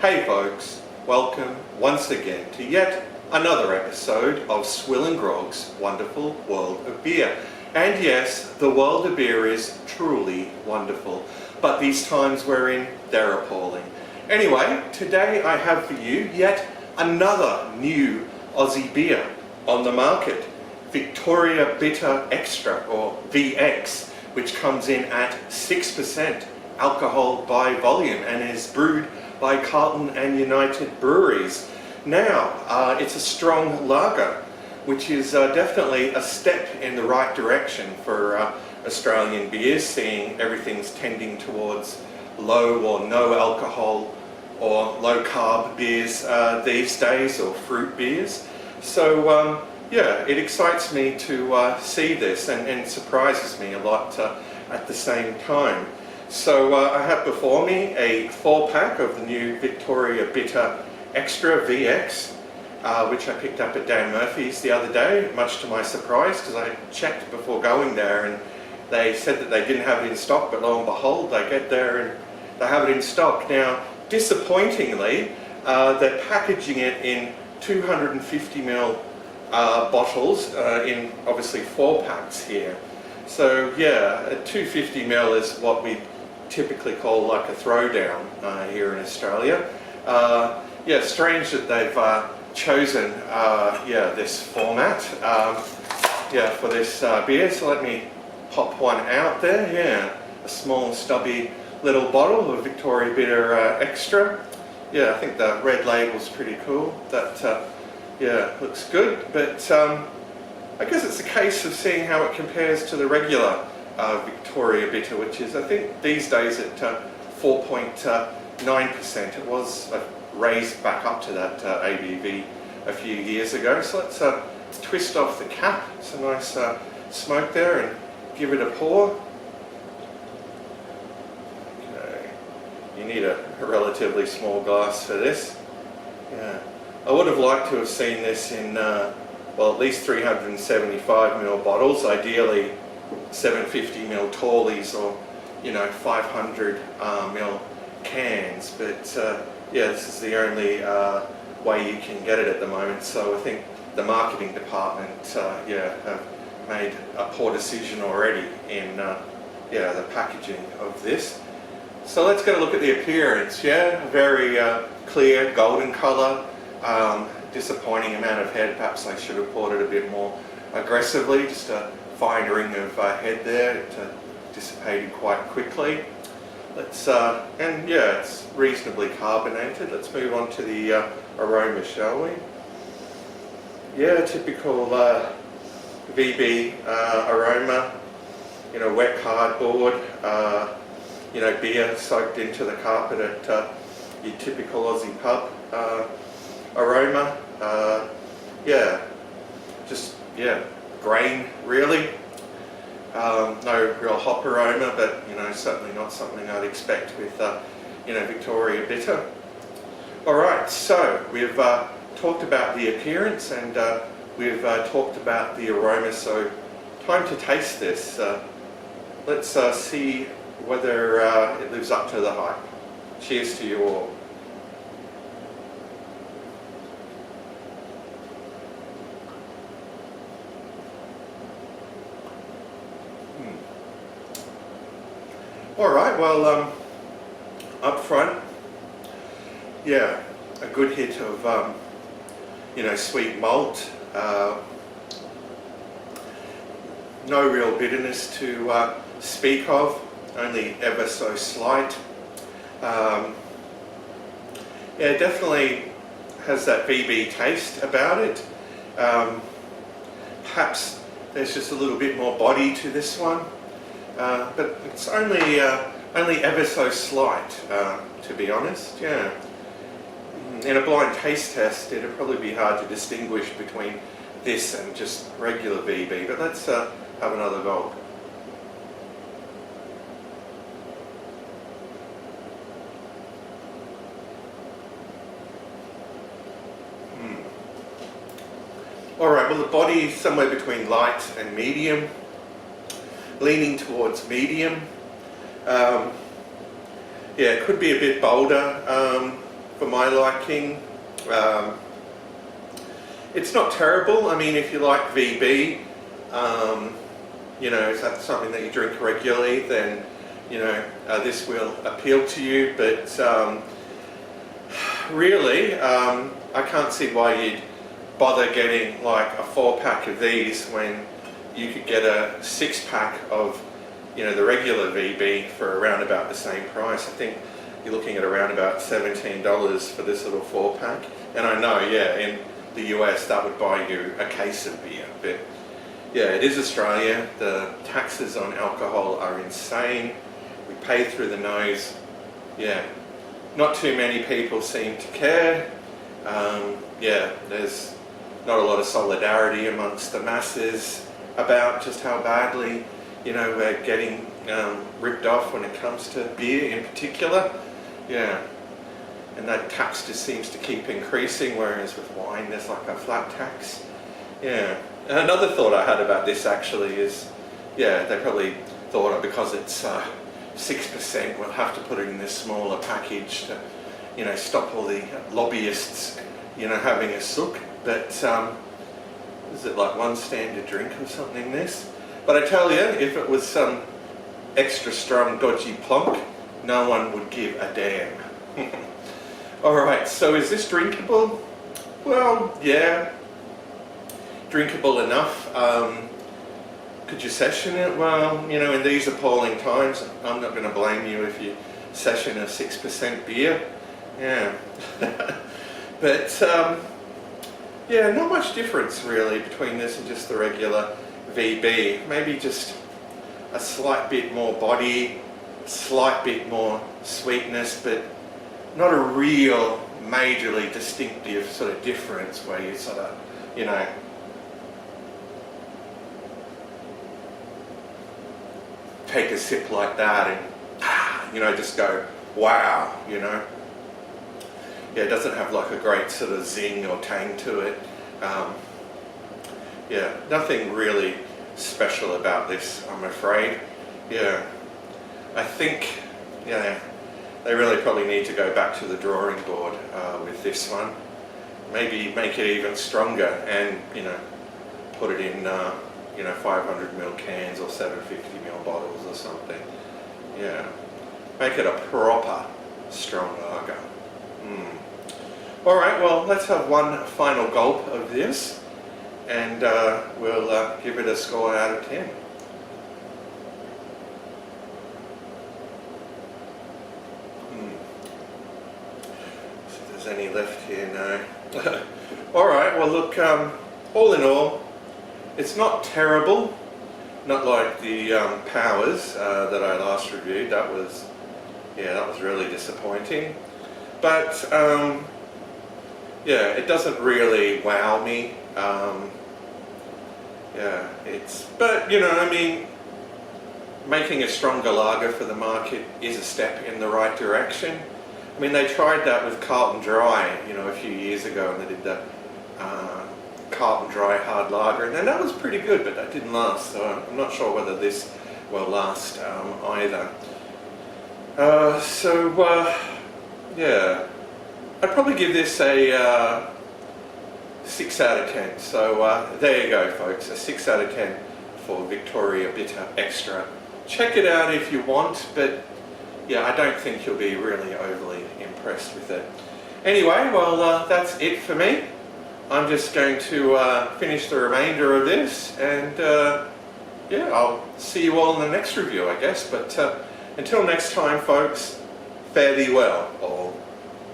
Hey folks, welcome once again to yet another episode of SwillinGrog's wonderful world of beer. And yes, the world of beer is truly wonderful, but these times we're in, they're appalling. Anyway, today I have for you yet another new Aussie beer on the market, Victoria Bitter Xtra, or VX, which comes in at 6% alcohol by volume and is brewed by Carlton and United Breweries. Now, it's a strong lager, which is definitely a step in the right direction for Australian beers, seeing everything's tending towards low or no alcohol or low carb beers these days, or fruit beers. So yeah, it excites me to see this and surprises me a lot at the same time. So I have before me a 4-pack of the new Victoria Bitter Xtra VX, which I picked up at Dan Murphy's the other day, much to my surprise, because I checked before going there and they said that they didn't have it in stock, but lo and behold, I get there and they have it in stock. Now, disappointingly, they're packaging it in 250ml bottles in obviously 4-packs here. So yeah, 250ml is what we typically call like a throwdown here in Australia. Yeah, strange that they've chosen yeah, this format yeah, for this beer. So let me pop one out there. Yeah, a small stubby little bottle of Victoria Bitter Xtra. Yeah, I think the red label's pretty cool. That yeah, looks good, but I guess it's a case of seeing how it compares to the regular Victoria Bitter, which is, I think, these days at 4.9%. It was raised back up to that ABV a few years ago. So let's twist off the cap. It's a nice smoke there, and give it a pour. Okay. You need a relatively small glass for this. Yeah. I would have liked to have seen this in well, at least 375ml bottles, ideally 750ml tallies, or 500ml cans, but yeah, this is the only way you can get it at the moment. So I think the marketing department yeah, have made a poor decision already in yeah, the packaging of this. So let's get a look at the appearance. Yeah, a very clear golden colour. Disappointing amount of head. Perhaps I should have poured it a bit more aggressively. Just a fine ring of head there. It dissipated quite quickly. Let's and yeah, it's reasonably carbonated. Let's move on to the aroma, shall we? Yeah, typical VB aroma. Wet cardboard. Beer soaked into the carpet at your typical Aussie pub. Aroma, yeah, just, yeah, grain really. No real hop aroma, but certainly not something I'd expect with Victoria Bitter. Alright, so we've talked about the appearance, and we've talked about the aroma, so time to taste this. Let's see whether it lives up to the hype. Cheers to you all. Alright, well, up front, yeah, a good hit of, sweet malt. No real bitterness to speak of, only ever so slight. Yeah, definitely has that VB taste about it. Perhaps there's just a little bit more body to this one. But it's only ever so slight, to be honest. Yeah. In a blind taste test, it'd probably be hard to distinguish between this and just regular VB. But let's have another gulp. All right. Well, the body is somewhere between light and medium. Leaning towards medium. Yeah, it could be a bit bolder. for my liking. It's not terrible. I mean, if you like VB, you know, if that's something that you drink regularly, then, you know, this will appeal to you. But really, I can't see why you'd bother getting like a 4-pack of these when you could get a 6-pack of, you know, the regular VB for around about the same price. I think you're looking at around about $17 for this little 4-pack. And I know, yeah, in the US that would buy you a case of beer. But yeah, it is Australia. The taxes on alcohol are insane. We pay through the nose. Yeah, not too many people seem to care. Yeah, there's not a lot of solidarity amongst the masses about just how badly, you know, we're getting ripped off when it comes to beer in particular. Yeah, and that tax just seems to keep increasing, whereas with wine there's like a flat tax. Yeah, and another thought I had about this actually is, yeah, they probably thought because it's 6%, we'll have to put it in this smaller package to, you know, stop all the lobbyists, you know, having a sook. But is it like 1 standard drink or something, this? But I tell you, if it was some extra strong dodgy plonk, no one would give a damn. Alright, so is this drinkable? Well, yeah, drinkable enough. Could you session it? Well, you know, in these appalling times, I'm not going to blame you if you session a 6% beer. Yeah. But, yeah, not much difference really between this and just the regular VB. Maybe just a slight bit more body, a slight bit more sweetness, but not a real majorly distinctive sort of difference where you sort of, you know, take a sip like that and, you know, just go, wow, you know. Yeah, it doesn't have like a great sort of zing or tang to it. Yeah, nothing really special about this, I'm afraid. Yeah, I think, yeah, they really probably need to go back to the drawing board with this one. Maybe make it even stronger and, you know, put it in, you know, 500ml cans or 750ml bottles or something. Yeah, make it a proper strong lager. Alright, well, let's have one final gulp of this and we'll give it a score out of 10. See if there's any left here, no. Alright, well look, all in all, it's not terrible, not like the Powers that I last reviewed. That was, yeah, that was really disappointing. But yeah, it doesn't really wow me. Yeah, but you know, I mean, making a stronger lager for the market is a step in the right direction. I mean, they tried that with Carlton Dry, you know, a few years ago, and they did the Carlton Dry hard lager, and then that was pretty good, but that didn't last, so I'm not sure whether this will last either. Yeah, I'd probably give this a 6 out of 10. So there you go, folks, a 6 out of 10 for Victoria Bitter Xtra. Check it out if you want, but yeah, I don't think you'll be really overly impressed with it. Anyway, well, that's it for me. I'm just going to finish the remainder of this, and yeah, I'll see you all in the next review, I guess. But until next time, folks, fare thee well, all.